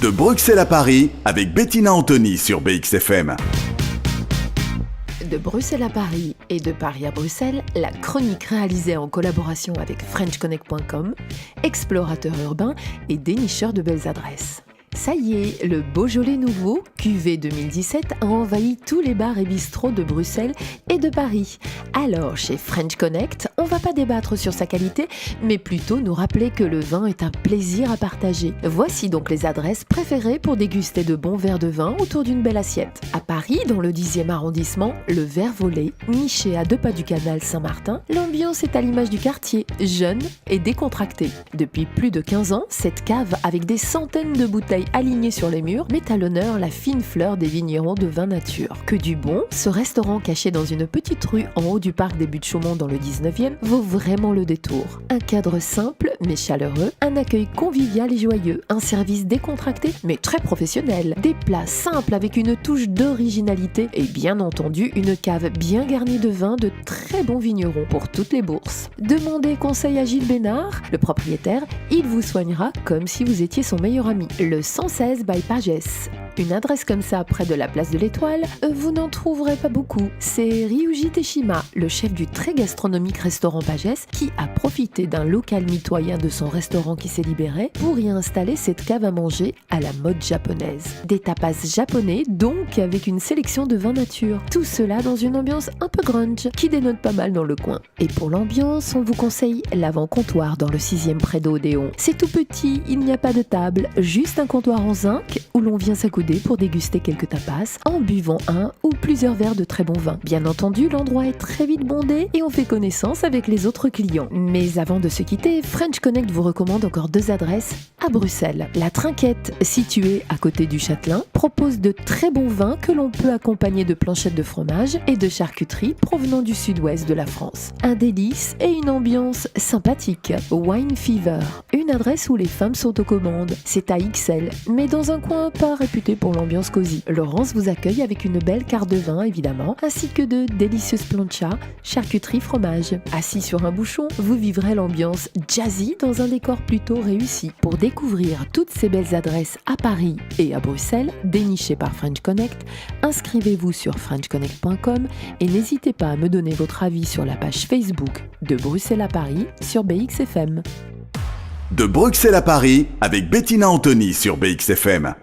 De Bruxelles à Paris, avec Bettina Anthony sur BXFM. De Bruxelles à Paris et de Paris à Bruxelles, la chronique réalisée en collaboration avec FrenchConnect.com, explorateur urbain et dénicheur de belles adresses. Ça y est, le Beaujolais nouveau, cuvée 2017, a envahi tous les bars et bistrots de Bruxelles et de Paris. Alors, chez French Connect, on va pas débattre sur sa qualité, mais plutôt nous rappeler que le vin est un plaisir à partager. Voici donc les adresses préférées pour déguster de bons verres de vin autour d'une belle assiette. À Paris, dans le 10e arrondissement, le Vert Volé, niché à 2 pas du canal Saint-Martin, l'ambiance est à l'image du quartier, jeune et décontractée. Depuis plus de 15 ans, cette cave, avec des centaines de bouteilles alignées sur les murs, met à l'honneur la fine fleur des vignerons de vin nature. Que du bon, ce restaurant caché dans une petite rue en haut du parc des Buttes-Chaumont dans le 19e vaut vraiment le détour. Un cadre simple mais chaleureux, un accueil convivial et joyeux, un service décontracté mais très professionnel, des plats simples avec une touche d'originalité et bien entendu une cave bien garnie de vins de très bons vignerons pour toutes les bourses. Demandez conseil à Gilles Bénard, le propriétaire, il vous soignera comme si vous étiez son meilleur ami. Le 116 by Pagès. Une adresse comme ça près de la place de l'Étoile, vous n'en trouverez pas beaucoup. C'est Ryuji Teshima, le chef du très gastronomique restaurant Pagès, qui a profité d'un local mitoyen de son restaurant qui s'est libéré pour y installer cette cave à manger à la mode japonaise. Des tapas japonais, donc avec une sélection de vins nature. Tout cela dans une ambiance un peu grunge, qui dénote pas mal dans le coin. Et pour l'ambiance, on vous conseille l'avant-comptoir dans le 6e près d'Odéon. C'est tout petit, il n'y a pas de table, juste un comptoir en zinc où l'on vient s'accouder pour déguster quelques tapas en buvant un ou plusieurs verres de très bon vin. Bien entendu, l'endroit est très vite bondé et on fait connaissance avec les autres clients. Mais avant de se quitter, French Connect vous recommande encore 2 adresses à Bruxelles. La Trinquette, située à côté du Châtelain, propose de très bons vins que l'on peut accompagner de planchettes de fromage et de charcuterie provenant du sud-ouest de la France. Un délice et une ambiance sympathique. Wine Fever, une adresse où les femmes sont aux commandes. C'est à XL, mais dans un coin pas réputé pour l'ambiance cosy. Laurence vous accueille avec une belle carte de vin évidemment, ainsi que de délicieuses planchas, charcuterie, fromage. Assis sur un bouchon, vous vivrez l'ambiance jazzy dans un décor plutôt réussi. Pour découvrir toutes ces belles adresses à Paris et à Bruxelles, dénichées par French Connect, inscrivez-vous sur FrenchConnect.com et n'hésitez pas à me donner votre avis sur la page Facebook de Bruxelles à Paris sur BXFM. De Bruxelles à Paris, avec Bettina Anthony sur BXFM.